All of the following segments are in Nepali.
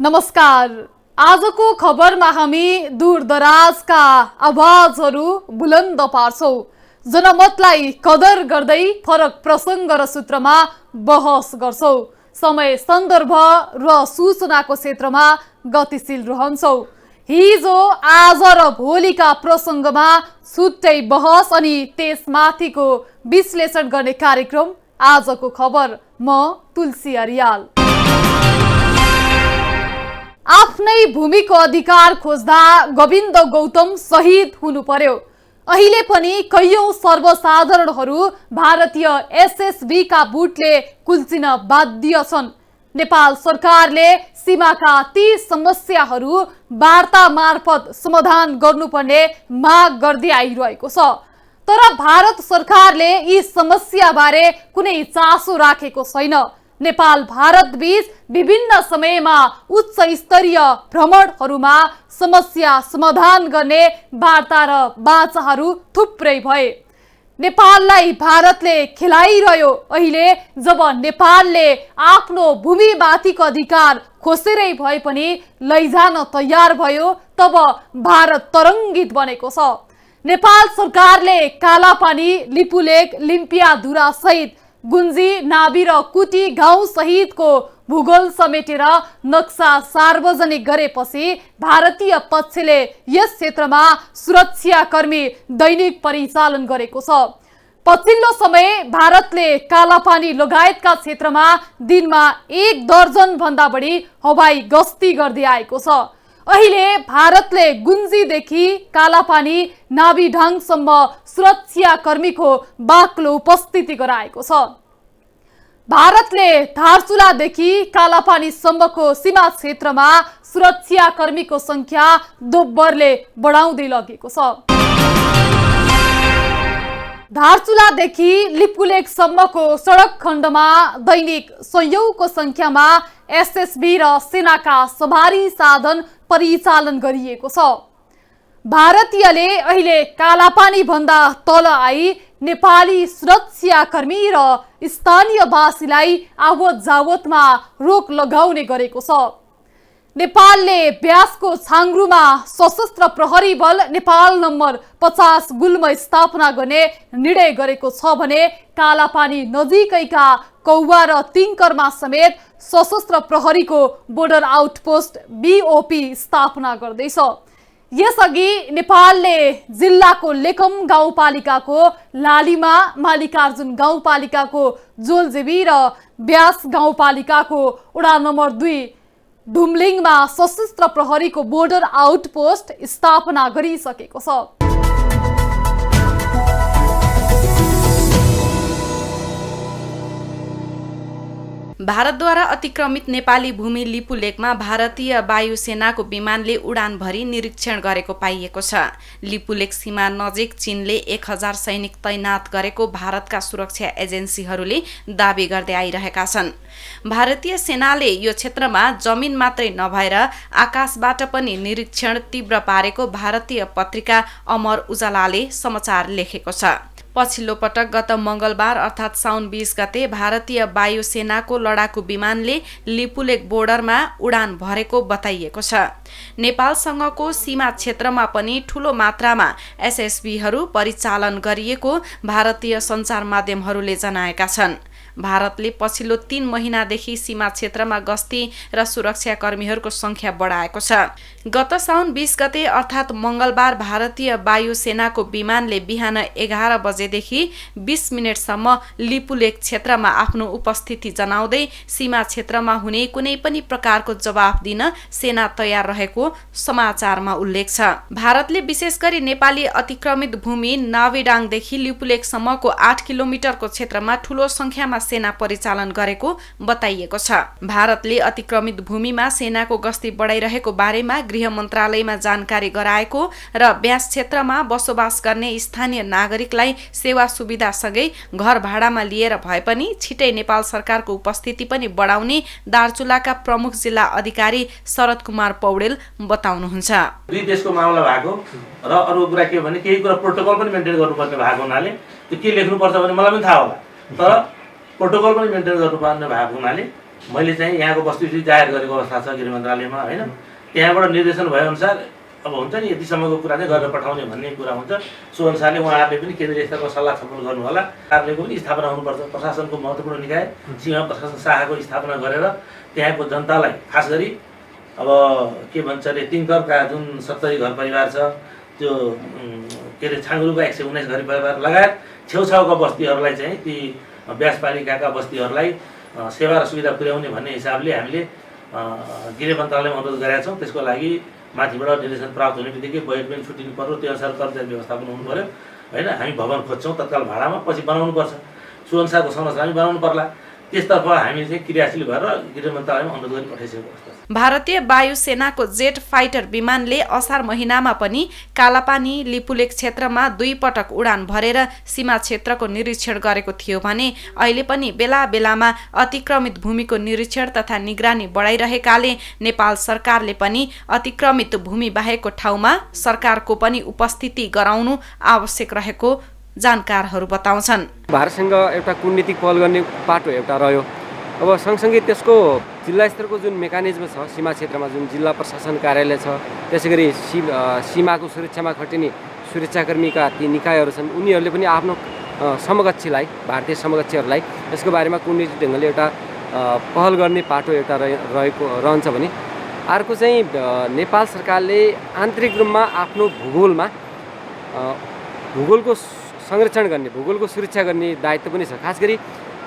नमस्कार। आजको खबरमा हामी दूरदराजका आवाजहरू बुलन्द पार्छौं। जनमतलाई कदर गर्दै फरक प्रसङ्ग र सूत्रमा बहस गर्छौं। समय, सन्दर्भ र सूचनाको क्षेत्रमा गतिशील रहन्छौं। हिजो, आज र भोलिका प्रसङ्गमा छुट्टै बहस अनि त्यसमाथिको विश्लेषण गर्ने कार्यक्रम आजको खबर। म तुलसी अर्याल। आफ्नै भूमिको अधिकार खोज्दा गोविन्द गौतम शहीद हुनु पर्यो। अहिले पनि कैयौं सर्वसाधारणहरू भारतीय एसएसबी का बुटले कुल्चिन बाध्य छन्। नेपाल सरकारले सीमाका ती समस्याहरू वार्ता मार्फत समाधान गर्नुपर्ने माग गर्दै आइरहेको छ। तर भारत सरकारले यी समस्याबारे कुनै चासो राखेको छैन। नेपाल भारत बीच विभिन्न समयमा उच्च स्तरीय भ्रमणहरूमा समस्या समाधान गर्ने वार्ता र बाचाहरू थुप्रै भए। नेपाललाई भारतले खेलाइरह्यो। अहिले जब नेपालले आफ्नो भूमिमाथिको अधिकार खोसेरै भए पनि लैजान तयार भयो, तब भारत तरङ्गित बनेको छ। नेपाल सरकारले कालापानी, लिपुलेक, लिम्पियाधुरा सहित गुन्जी, नाभी र कुटी गाउँ सहितको भूगोल समेटेर नक्सा सार्वजनिक गरेपछि भारतीय पक्षले यस क्षेत्रमा सुरक्षाकर्मी दैनिक परिचालन गरेको छ। पछिल्लो समय भारतले कालापानी लगायतका क्षेत्रमा दिनमा 1 दर्जन भन्दा बढी हवाई गस्ती गर्दै आएको छ। अहिले भारतले गुन्जीदेखि कालापानी, नाभिढाङसम्म सुरक्षाकर्मीको बाक्लो उपस्थिति गराएको छ। भारतले धारचुलादेखि कालापानीसम्मको सीमा क्षेत्रमा सुरक्षाकर्मीको संख्या दोब्बरले बढाउँदै लगेको छ। धारचुलादेखि लिपुलेकसम्मको सडक खण्डमा दैनिक सयौंको संख्यामा एसएसबी र सेनाका सवारी साधन परिचालन गरिएको छ। भारतीयले अहिले कालापानी भन्दा तल आई नेपाली सुरक्षाकर्मी र स्थानीयवासीलाई आवत जावतमा रोक लगाउने गरेको छ। नेपालले ब्यासको छाङ्ग्रुमा सशस्त्र प्रहरी बल नेपाल नम्बर 50 गुल्म स्थापना गर्ने निर्णय गरेको छ भने कालापानी नजिकैका कौवा र तिङ्करमा समेत सशस्त्र प्रहरीको बोर्डर आउटपोस्ट बीओपी स्थापना गर्दैछ। यसअघि नेपालले जिल्लाको लेकम गाउँपालिकाको लालिमा, मालिकार्जुन गाउँपालिकाको जोलजेबी र ब्यास गाउँपालिकाको वडा नम्बर 2 डुम्लिङमा सशस्त्र प्रहरीको बोर्डर आउटपोस्ट स्थापना गरिसकेको छ। भारतद्वारा अतिक्रमित नेपाली भूमि लिपुलेकमा भारतीय वायुसेनाको विमानले उडान भरी निरीक्षण गरेको पाइएको छ। लिपुलेक सीमा नजिक चीनले 1000 सैनिक तैनात गरेको भारतका सुरक्षा एजेन्सीहरूले दाबी गर्दै आइरहेका छन्। भारतीय सेनाले यो क्षेत्रमा जमिन मात्रै नभएर आकाशबाट पनि निरीक्षण तीव्र पारेको भारतीय पत्रिका अमर उजालाले समाचार लेखेको छ। पछिल्लो पटक गत मंगलबार अर्थात् साउन 20 गते भारतीय वायुसेनाको लडाकु विमानले लिपुलेक बोर्डरमा उडान भरेको बताइएको छ। नेपालसँगको सीमा क्षेत्रमा पनि ठूलो मात्रामा एसएसबीहरू परिचालन गरिएको भारतीय सञ्चार माध्यमहरूले जनाएका छन्। भारतले पछिल्लो 3 महिनादेखि सीमा क्षेत्रमा गस्ती र सुरक्षाकर्मीहरूको संख्या बढाएको छ। गत साउन 20 गते अर्थात् मंगलबार भारतीय वायुसेनाको विमानले बिहान 11 बजेदेखि 20 मिनटसम्म लिपुलेक क्षेत्रमा आफ्नो उपस्थिति जनाउँदै सीमा क्षेत्रमा हुने कुनै पनि प्रकारको जवाफ दिन सेना तयार रहेको समाचारमा उल्लेख छ। भारतले विशेष गरी नेपाली अतिक्रमित भूमि नाभिडाङदेखि लिपुलेकसम्मको 8 किलोमिटरको क्षेत्रमा ठूलो संख्यामा सेना परिचालन गरेको बताइएको छ। भारतले अतिक्रमित भूमिमा सेनाको गस्ती बढाइरहेको बारेमा गृह मन्त्रालयमा जानकारी गराएको र ब्यास क्षेत्रमा बसोबास गर्ने स्थानीय नागरिकलाई सेवा सुविधासँगै घर भाडामा लिएर भए पनि छिटै नेपाल सरकारको उपस्थिति पनि बढाउने दार्चुलाका प्रमुख जिल्ला अधिकारी शरद कुमार पौडेल बताउनुहुन्छ। दुई देशको मामला भएको र अरु कुरा के हो भने केही कुरा प्रोटोकल पनि मेन्टेन गर्नुपर्ने भएको हुनाले त्यो के लेख्नुपर्छ भने मलाई पनि थाहा होला, तर प्रोटोकल पनि मेन्टेन गर्नुपर्ने भएको हुनाले मैले चाहिँ यहाँको वस्तुस्थिति जाहेर गरेको अवस्था छ गृह मन्त्रालयमा होइन। त्यहाँबाट निर्देशन भएअनुसार अब हुन्छ नि यतिसम्मको कुरा चाहिँ गरेर पठाउने भन्ने कुरा हुन्छ। सो अनुसारले उहाँहरूले पनि केन्द्रीय स्तरको सल्लाह छलफल गर्नु होला। कार्यालयको पनि स्थापना हुनुपर्छ। प्रशासनको महत्त्वपूर्ण निकाय सीमा प्रशासन शाखाको स्थापना गरेर त्यहाँको जनतालाई खास गरी अब के भन्छ अरे तिङकरका जुन 70 घर परिवार छ त्यो के अरे छाङ्गुरुका 119 घर परिवार लगायत छेउछाउका बस्तीहरूलाई चाहिँ ती व्यासपालिकाका बस्तीहरूलाई सेवा र सुविधा पुर्याउने भन्ने हिसाबले हामीले गृह मन्त्रालयमा अनुरोध गरेका छौँ। त्यसको लागि माथिबाट निर्देशन प्राप्त हुने बित्तिकै बजेट पनि छुट्टिनु पर्यो, त्यो अनुसार कर्मचारी व्यवस्थापन हुनु पर्यो होइन। हामी भवन खोज्छौँ तत्काल भाडामा, पछि बनाउनुपर्छ, सो अनुसारको संरचना पनि बनाउनु पर्ला। त्यसतर्फ हामी चाहिँ क्रियाशील भएर गृह मन्त्रालयमा अनुरोध गरी पठाइसकेको अवस्था छ। भारतीय वायुसेनाको जेट फाइटर विमानले असार महिनामा पनि कालापानी लिपुलेक क्षेत्रमा 2 पटक उडान भरेर सीमा क्षेत्रको निरीक्षण गरेको थियो भने अहिले पनि बेला बेलामा अतिक्रमित भूमिको निरीक्षण तथा निगरानी बढाइरहेकाले नेपाल सरकारले पनि अतिक्रमित भूमि बाहेकको ठाउँमा सरकारको पनि उपस्थिति गराउनु आवश्यक रहेको जानकारहरू बताउँछन्। भारतसँग एउटा कूटनीतिक पहल गर्ने बाटो एउटा रह्यो। अब सँगसँगै त्यसको जिल्ला स्तरको जुन मेकानिजम छ, सीमा क्षेत्रमा जुन जिल्ला प्रशासन कार्यालय छ, त्यसै गरी सीमाको सुरक्षामा खटिने सुरक्षाकर्मीका ती निकायहरू छन्, उनीहरूले पनि आफ्नो समकक्षीलाई, भारतीय समकक्षीहरूलाई यसको बारेमा कूटनीतिक ढङ्गले एउटा पहल गर्ने बाटो एउटा रहन्छ भने अर्को चाहिँ नेपाल सरकारले आन्तरिक रूपमा आफ्नो भूगोलको संरक्षण गर्ने, भूगोलको सुरक्षा गर्ने दायित्व पनि छ। खास गरी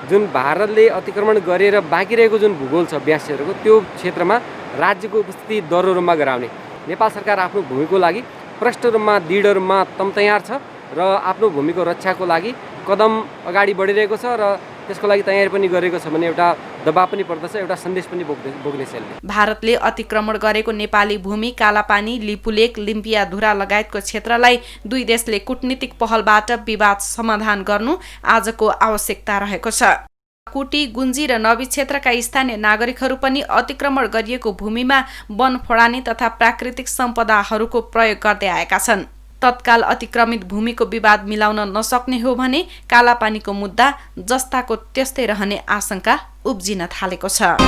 जुन भारतले अतिक्रमण गरेर बाँकी रहेको जुन भूगोल छ व्यासहरूको, त्यो क्षेत्रमा राज्यको उपस्थिति दह्रो रूपमा गराउने नेपाल सरकार आफ्नो भूमिको लागि प्रष्ट रूपमा दृढ रूपमा तयार छ र आफ्नो भूमिको रक्षाको लागि कदम अगाडि बढिरहेको छ र त्यसको लागि तयारी पनि गरेको छ भन्ने एउटा दबाब पनि पर्दछ, एउटा सन्देश पनि बोक्नेछ। भारतले अतिक्रमण गरेको नेपाली भूमि कालापानी, लिपुलेक, लिम्पियाधुरा लगायतको क्षेत्रलाई दुई देशले कूटनीतिक पहलबाट विवाद समाधान गर्नु आजको आवश्यकता रहेको छ। कुटी, गुन्जी र नबी क्षेत्रका स्थानीय नागरिकहरू पनि अतिक्रमण गरिएको भूमिमा वन फोडानी तथा प्राकृतिक सम्पदाहरूको प्रयोग गर्दै आएका छन्। तत्काल अतिक्रमित भूमिको विवाद मिलाउन नसक्ने हो भने कालापानीको मुद्दा जस्ताको त्यस्तै रहने आशंका उब्जिन थालेको छ।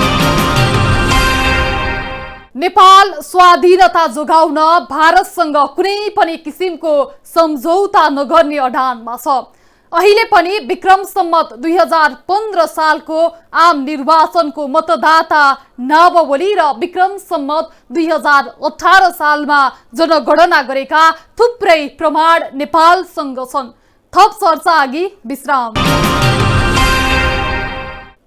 नेपाल स्वाधीनता जोगाउन भारतसँग कुनै पनि किसिमको सम्झौता नगर्ने अडानमा छ। अहिले पनि विक्रम सम्मत 2015 सालको आम निर्वाचनको मतदाता नावली र विक्रम सम्मत 2018 सालमा जनगणना गरेका थुप्रै प्रमाण नेपालसँग छन्। थप चर्चा अघि विश्राम।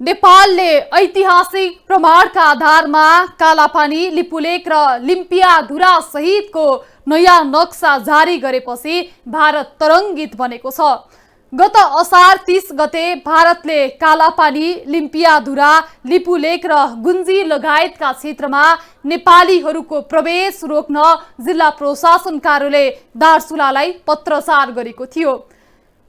नेपालले ऐतिहासिक प्रमाणका आधारमा कालापानी, लिपुलेक र लिम्पियाधुरा सहितको नयाँ नक्सा जारी गरेपछि भारत तरङ्गित बनेको छ। गत असार 30 गते भारतले कालापानी, लिम्पियाधुरा, लिपुलेक र गुन्जी लगायतका क्षेत्रमा नेपालीहरूको प्रवेश रोक्न जिल्ला प्रशासन कार्यालय दार्चुलालाई पत्रचार गरेको थियो।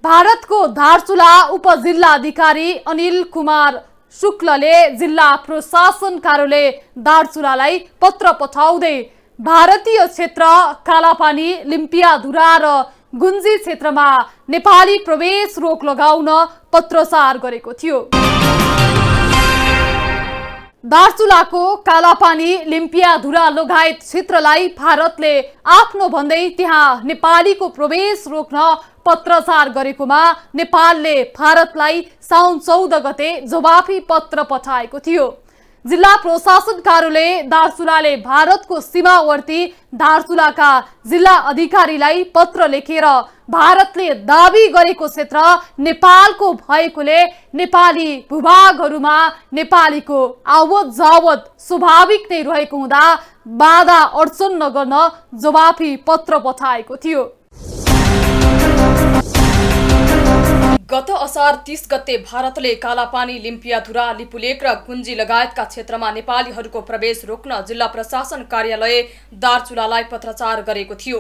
भारतको दार्चुला उपजिल्लाधिकारी अनिल कुमार शुक्लले जिल्ला प्रशासन कार्यालय दार्चुलालाई पत्र पठाउँदै भारतीय क्षेत्र कालापानी, लिम्पियाधुरा र गुन्जी क्षेत्रमा नेपाली प्रवेश रोक लगाउन पत्रचार गरेको थियो। दार्चुलाको कालापानी, लिम्पियाधुरा लगायत क्षेत्रलाई भारतले आफ्नो भन्दै त्यहाँ नेपालीको प्रवेश रोक्न पत्रचार गरेकोमा नेपालले भारतलाई साउन 14 गते जवाफी पत्र पठाएको थियो। जिल्ला प्रशासन कार्यालय दार्चुलाले भारतको सीमावर्ती दार्चुलाका जिल्ला अधिकारीलाई पत्र लेखेर भारतले दाबी गरेको क्षेत्र नेपालको भएकोले नेपाली भूभागहरूमा नेपालीको आवत जावत स्वाभाविक नै रहेको हुँदा बाधा अड्चन नगर्न जवाफी पत्र पठाएको थियो। गत असार 30 गते भारतले कालापानी, लिम्पियाधुरा, लिपुलेक र गुन्जी लगायतका क्षेत्रमा नेपालीहरूको प्रवेश रोक्न जिल्ला प्रशासन कार्यालय दार्चुलालाई पत्रचार गरेको थियो।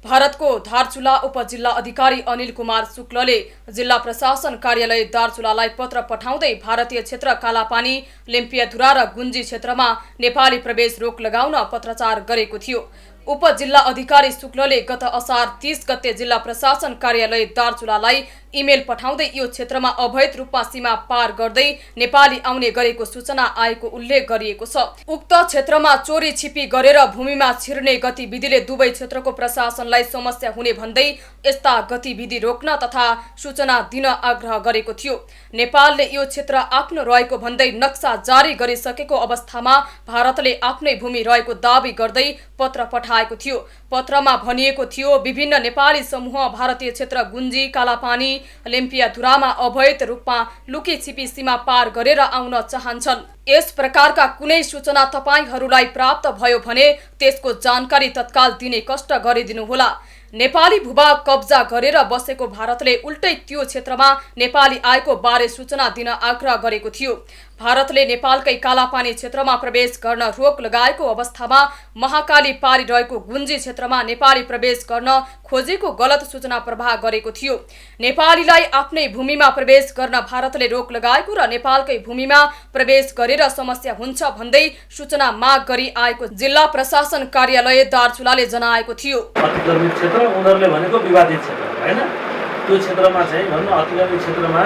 भारतको दार्चुला उपजिल्ला अधिकारी अनिल कुमार शुक्लले जिल्ला प्रशासन कार्यालय दार्चुलालाई पत्र पठाउँदै भारतीय क्षेत्र कालापानी, लिम्पियाधुरा र गुन्जी क्षेत्रमा नेपाली प्रवेश रोक लगाउन पत्रचार गरेको थियो। उपजिल्ला अधिकारी शुक्लले गत असार 30 गते जिल्ला प्रशासन कार्यालय दार्चुलालाई इमेल पठाउँदै यो क्षेत्रमा अवैध रूपमा सीमा पार गर्दै नेपाली आउने गरेको सूचना आएको उल्लेख गरिएको छ। उक्त क्षेत्रमा चोरी छिपी गरेर भूमिमा छिर्ने गतिविधिले दुवै क्षेत्रको प्रशासनलाई समस्या हुने भन्दै यस्ता गतिविधि रोक्न तथा सूचना दिन आग्रह गरेको थियो। नेपालले यो क्षेत्र आफ्नो रहेको भन्दै नक्सा जारी गरिसकेको अवस्थामा भारतले आफ्नै भूमि रहेको दावी गर्दै पत्र पठाएको थियो। पत्रमा भनिएको थियो विभिन्न नेपाली समूह भारतीय क्षेत्र गुन्जी, कालापानी, लिम्पियाधुरामा अवैध रूपमा लुकी छिपी सीमा पार गरेर आउन चाहन्छन्। यस प्रकारका कुनै सूचना तपाईहरूलाई प्राप्त भयो भने त्यसको जानकारी तत्काल दिने कष्ट गरिदिनुहोला। नेपाली भूभाग कब्जा गरेर बसेको भारतले उल्टै त्यो क्षेत्रमा नेपाली आएको बारे सूचना दिन आग्रह गरेको थियो। भारतले नेपालकै कालापानी क्षेत्रमा प्रवेश गर्न रोक लगाएको अवस्थामा महाकाली पारी रहेको गुन्जी क्षेत्रमा नेपाली प्रवेश गर्न खोजेको गलत सूचना प्रवाह गरेको थियो। नेपालीलाई आफ्नै भूमिमा प्रवेश गर्न भारतले रोक लगाएको र नेपालकै भूमिमा प्रवेश गरेर समस्या हुन्छ भन्दै सूचना माग गरी आएको जिल्ला प्रशासन कार्यालय दार्चुलाले जनाएको थियो। अतिक्रमित क्षेत्र उनीहरूले भनेको विवादित क्षेत्र हैन, त्यो क्षेत्रमा चाहिँ भन्नु अतिक्रमित क्षेत्रमा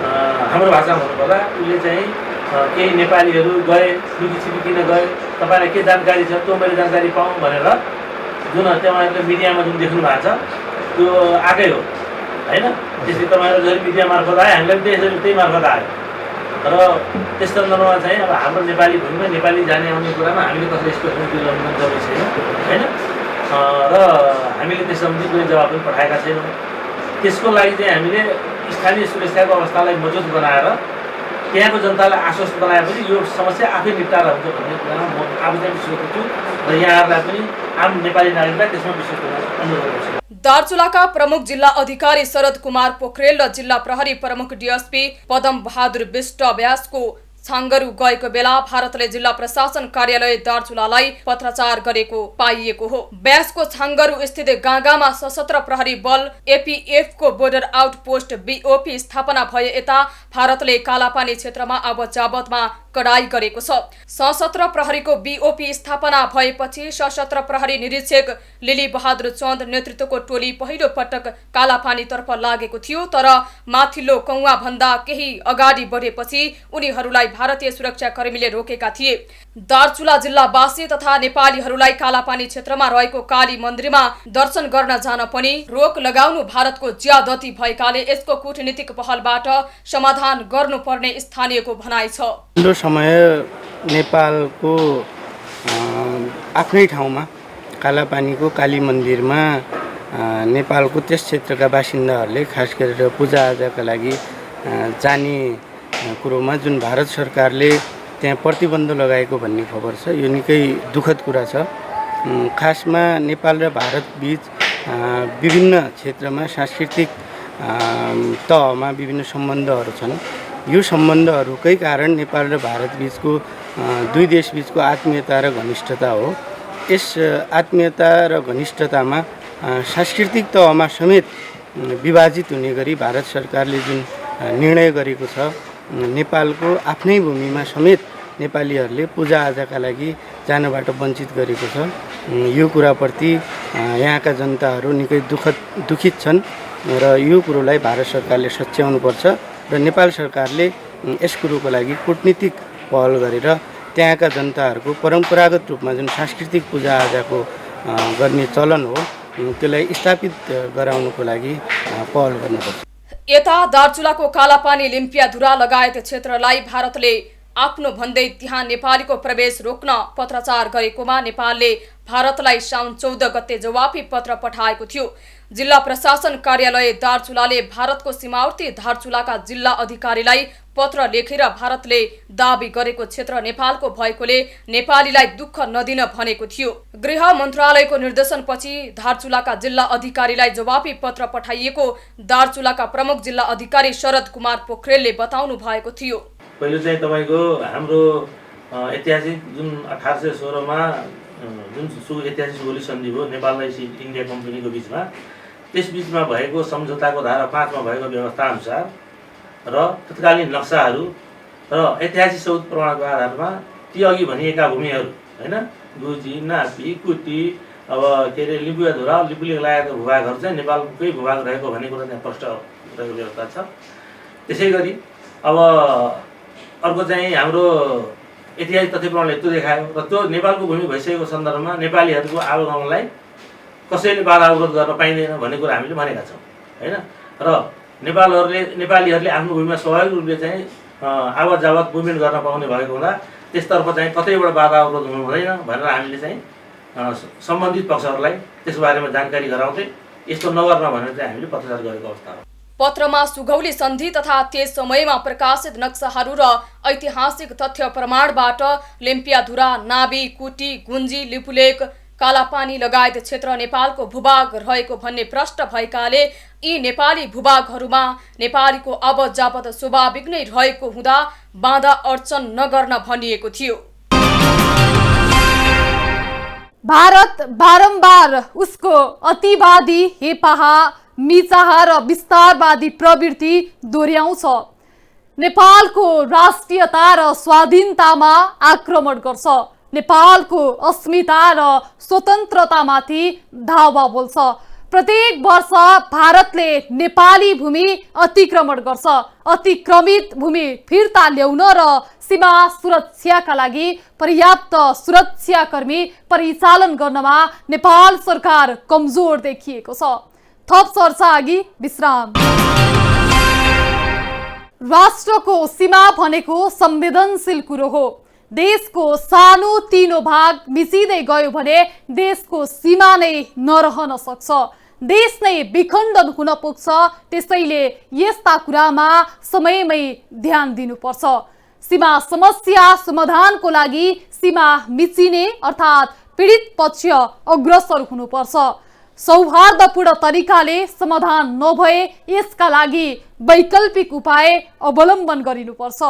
हाम्रो भाषामा भन्नुपर्दा उसले चाहिँ केही नेपालीहरू गए, लुकीछिपी किन गए, तपाईँलाई के जानकारी छ त्यो मैले जानकारी पाऊँ भनेर जुन तपाईँहरूले मिडियामा जुन देख्नु भएको छ त्यो आएकै हो हैन। त्यसरी तपाईँहरू जसरी मिडिया मार्फत आयो हामीलाई पनि त्यही मार्फत आयो र त्यस सन्दर्भमा चाहिँ अब हाम्रो नेपाली भूमिमा नेपाली जाने आउने कुरामा हामीले कसरी स्पष्ट दिलाउनु जरुरी छैन हैन र हामीले त्यस सम्बन्धी कुनै जवाब पनि पठाएका छैनौँ। त्यसको लागि चाहिँ हामीले स्थानीय सुरक्षाको अवस्थालाई मजबुत बनाएर त्यहाँको जनतालाई आश्वस्त बनाएपछि यो समस्या आफै निप्टारा हुन्छ भन्ने कुरामा म आफू चाहिँ विश्वास गर्छु र यहाँहरूलाई पनि आम नेपाली नागरिकलाई त्यसमा विश्वास गर्न अनुरोध गर्छु। दार्चुलाका प्रमुख जिल्ला अधिकारी शरद कुमार पोखरेल र जिल्ला प्रहरी प्रमुख डीएसपी पदम बहादुर विष्ट व्यासको छाङ्गरू गएको बेला भारतले जिल्ला प्रशासन कार्यालय दार्चुलालाई पत्राचार गरेको पाइएको हो। व्यासको छाङ्गरू स्थित गागामा सशस्त्र प्रहरी बल एपीएफ को बोर्डर आउटपोस्ट बीओपी स्थापना भए यता भारतले कालापानी क्षेत्रमा आवत-जावतमा कडाई गरेको छ। सशस्त्र प्रहरीको बीओपी स्थापना भएपछि सशस्त्र प्रहरी निरीक्षक लिली बहादुर चन्द नेतृत्वको टोली पहिलो पटक कालापानीतर्फ लागेको थियो, तर माथिल्लो कौवा भन्दा केही अगाडि बढेपछि उनीहरूलाई भारतीय सुरक्षाकर्मीले रोकेका थिए। दार्चुला जिल्लावासी तथा नेपालीहरूलाई कालापानी क्षेत्रमा रहेको काली मन्दिरमा दर्शन गर्न जान पनि रोक लगाउनु भारतको ज्यादती भएकाले यसको कूटनीतिक पहलबाट समाधान गर्नुपर्ने स्थानीयको भनाइ छ। समय नेपालको आफ्नै ठाउँमा कालापानीको काली मन्दिरमा नेपालको त्यस क्षेत्रका बासिन्दाहरूले खास गरेर पूजाआजाका लागि जाने कुरोमा जुन भारत सरकारले त्यहाँ प्रतिबन्ध लगाएको भन्ने खबर छ। यो निकै दुःखद कुरा छ। खासमा नेपाल र भारत बीच विभिन्न क्षेत्रमा सांस्कृतिक तहमा विभिन्न सम्बन्धहरू छन्। यो सम्बन्धहरूकै कारण नेपाल र भारत बीचको दुई देश बीचको आत्मीयता र घनिष्ठता हो। यस आत्मीयता र घनिष्ठतामा सांस्कृतिक तहमा समेत विभाजित हुने गरी भारत सरकारले जुन निर्णय गरेको छ, नेपालको आफ्नै भूमिमा समेत नेपालीहरूले पूजाआजाका लागि जानबाट वञ्चित गरेको छ। यो कुराप्रति यहाँका जनताहरू निकै दुखित छन् र यो कुरोलाई भारत सरकारले सच्याउनुपर्छ र नेपाल सरकारले यस कुरोको लागि कूटनीतिक पहल गरेर त्यहाँका जनताहरूको परम्परागत रूपमा जुन सांस्कृतिक पूजाआजाको गर्ने चलन हो त्यसलाई स्थापित गराउनको लागि पहल गर्नुपर्छ। यता दार्चुलाको कालापानी, लिम्पियाधुरा लगायत क्षेत्रलाई भारतले आफ्नो भन्दै त्यहाँ नेपालीको प्रवेश रोक्न पत्राचार गरेकोमा नेपालले भारतलाई साउन 14 गते जवाफी पत्र पठाएको थियो। जिल्ला प्रशासन कार्यालय दार्चुलाले भारतको सीमावर्ती दार्चुलाका जिल्ला अधिकारीलाई पत्र लेखेर भारतले दाबी गरेको क्षेत्र नेपालको भएकोले नेपालीलाई दुःख नदिन भनेको थियो। गृह मन्त्रालयको निर्देशनपछि दार्चुलाका जिल्ला अधिकारीलाई जवाफी पत्र पठाइएको दार्चुलाका प्रमुख जिल्ला अधिकारी शरद कुमार पोखरेलले बताउनु भएको थियो। पहिलो चाहिँ तपाईँको हाम्रो ऐतिहासिक जुन 1816 मा जुन ऐतिहासिक सुगौली सन्धि हो नेपाल र इन्डिया कम्पनीको बिचमा, त्यस बिचमा भएको सम्झौताको धारा 5 मा भएको व्यवस्था अनुसार र तत्कालीन नक्साहरू र ऐतिहासिक सबुत प्रमाणको आधारमा ती अघि भनिएका भूमिहरू हैन गुजी, नापी, कुटी अब के अरे लिम्बुधुरा लिपुलेक लगायतका भूभागहरू चाहिँ नेपालकै भूभाग रहेको भन्ने कुरा त्यहाँ प्रष्ट रहेको व्यवस्था छ। त्यसै गरी अब अर्को चाहिँ हाम्रो ऐतिहासिक तथ्य प्रमाणले त्यो देखायो र त्यो नेपालको भूमि भइसकेको सन्दर्भमा नेपालीहरूको आवागमनलाई कसैले बाधा अवरोध गर्न पाइँदैन भन्ने कुरा हामीले भनेका छौँ होइन। र नेपालीहरूले आफ्नो भूमिमा स्वाभाविक रूपले चाहिँ आवत जावत मुभमेन्ट गर्न पाउने भएको हुँदा त्यसतर्फ चाहिँ कतैबाट बाधा अवरोध हुनु हुँदैन भनेर हामीले चाहिँ सम्बन्धित पक्षहरूलाई त्यस बारेमा जानकारी गराउँदै यस्तो नगर्न भनेर चाहिँ हामीले पत्रचार गरेको अवस्था हो। पत्रमा सुगौली सन्धि तथा त्यस समयमा प्रकाशित नक्साहरू र ऐतिहासिक तथ्य प्रमाणबाट लिम्पियाधुरा, नाभी, कुटी, गुन्जी, लिपुलेक, कालापानी लगायत क्षेत्र नेपालको भूभाग रहेको भन्ने प्रष्ट भएकाले यी नेपाली भूभागहरूमा नेपालीको आवत जावत स्वाभाविक नै रहेको हुँदा बाधा अड्चन नगर्न भनिएको थियो। भारत बारम्बार उसको अतिवादी हेपाहा, मिचाह र विस्तारवादी प्रवृत्ति दोहोर्याउँछ। नेपालको राष्ट्रियता र स्वाधीनतामा आक्रमण गर्छ। नेपालको अस्मिता र स्वतन्त्रतामाथि धावा बोल्छ। प्रत्येक वर्ष भारतले नेपाली भूमि अतिक्रमण गर्छ। अतिक्रमित भूमि फिर्ता ल्याउन र सीमा सुरक्षाका लागि पर्याप्त सुरक्षाकर्मी परिचालन गर्नमा नेपाल सरकार कमजोर देखिएको छ। थप चर्चा अघि विश्राम। राष्ट्रको सीमा भनेको संवेदनशील कुरो हो। देशको सानो तिनो भाग मिचिँदै गयो भने देशको सीमा नै नरहन सक्छ, देश नै विखण्डन हुन पुग्छ। त्यसैले यस्ता कुरामा समयमै ध्यान दिनुपर्छ। सीमा समस्या समाधानको लागि सीमा मिचिने अर्थात् पीडित पक्ष अग्रसर हुनुपर्छ। सौहार्दपूर्ण तरिकाले समाधान नभए यसका लागि वैकल्पिक उपाय अवलम्बन गरिनुपर्छ।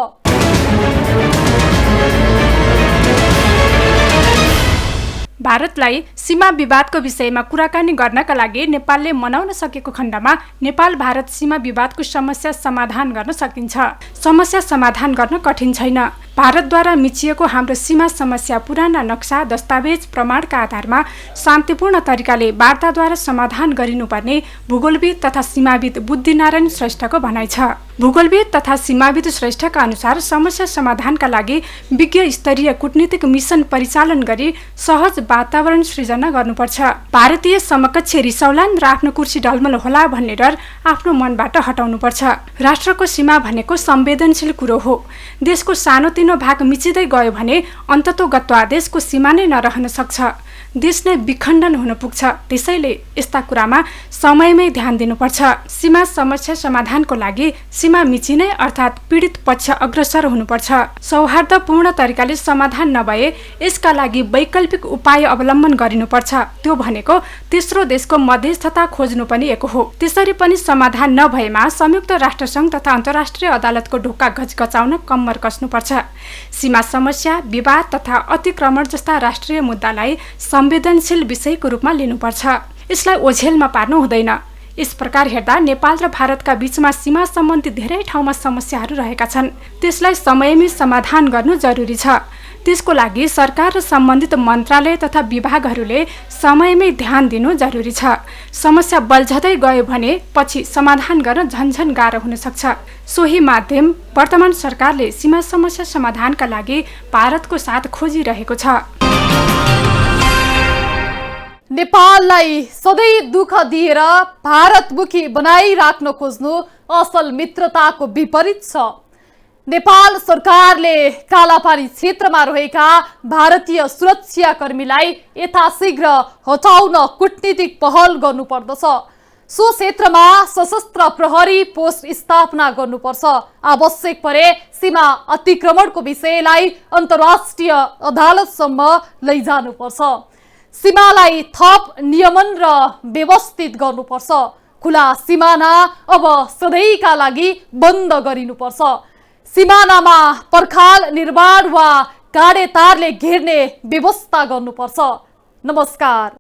भारतलाई सीमा विवादको विषयमा कुराकानी गर्नका लागि नेपालले मनाउन सकेको खण्डमा नेपाल भारत सीमा विवादको समस्या समाधान गर्न सकिन्छ। समस्या समाधान गर्न कठिन छैन। भारतद्वारा मिचिएको हाम्रो सीमा समस्या पुराना नक्सा, दस्तावेज, प्रमाणका आधारमा शान्तिपूर्ण तरिकाले वार्ताद्वारा समाधान गरिनुपर्ने भूगोलविद तथा सीमाविद बुद्धिनारायण श्रेष्ठको भनाइ छ। भूगोलविद तथा सीमाविद श्रेष्ठका अनुसार समस्या समाधानका लागि विज्ञ स्तरीय कूटनीतिक मिसन परिचालन गरी सहज वातावरण सृजना गर्नुपर्छ। भारतीय समकक्ष रिसौलान् र आफ्नो कुर्सी ढलमल होला भन्ने डर आफ्नो मनबाट हटाउनुपर्छ। राष्ट्रको सीमा भनेको संवेदनशील कुरो हो। देशको सानोतिनो भाग मिचिँदै गयो भने अन्ततोगत्वा देशको सीमा नै नरहन सक्छ, देश नै विखण्डन हुन पुग्छ। त्यसैले यस्ता कुरामा समयमै ध्यान दिनुपर्छ। सीमा समस्या समाधानको लागि सीमा मिचिने अर्थात् पीडित पक्ष अग्रसर हुनुपर्छ। सौहार्दपूर्ण तरिकाले समाधान नभए यसका लागि वैकल्पिक उपाय अवलम्बन गरिनुपर्छ। त्यो भनेको तेस्रो देशको मध्यस्थता खोज्नु पनि एक हो। त्यसरी पनि समाधान नभएमा संयुक्त राष्ट्रसङ्घ तथा अन्तर्राष्ट्रिय अदालतको ढोका घचघचाउन कम्मर कस्नुपर्छ। सीमा समस्या, विवाद तथा अतिक्रमण जस्ता राष्ट्रिय मुद्दालाई संवेदनशील विषयको रूपमा लिनुपर्छ। यसलाई ओझेलमा पार्नु हुँदैन। यस प्रकार हेर्दा नेपाल र भारतका बीचमा सीमा सम्बन्धी धेरै ठाउँमा समस्याहरू रहेका छन्। त्यसलाई समयमै समाधान गर्नु जरुरी छ। त्यसको लागि सरकार र सम्बन्धित मन्त्रालय तथा विभागहरूले समयमै ध्यान दिनु जरुरी छ। समस्या बल्झदै गयो भने पछि समाधान गर्न झन्झन गाह्रो हुन सक्छ। सोही माध्यम वर्तमान सरकारले सीमा समस्या समाधानका लागि भारतको साथ खोजिरहेको छ। नेपाललाई सधैँ दुःख दिएर भारतमुखी बनाइराख्न खोज्नु असल मित्रताको विपरीत छ। नेपाल सरकारले कालापानी क्षेत्रमा रहेका भारतीय सुरक्षाकर्मीलाई यथाशीघ्र हटाउन कूटनीतिक पहल गर्नुपर्दछ। सो क्षेत्रमा सशस्त्र प्रहरी पोस्ट स्थापना गर्नुपर्छ। आवश्यक परे सीमा अतिक्रमणको विषयलाई अन्तर्राष्ट्रिय अदालतसम्म लैजानुपर्छ। सीमालाई थप नियमन र व्यवस्थित गर्नुपर्छ। खुला सिमाना अब सधैँका लागि बन्द गरिनुपर्छ। सिमानामा पर्खाल निर्माण वा काँडे तारले घेर्ने व्यवस्था गर्नुपर्छ। नमस्कार।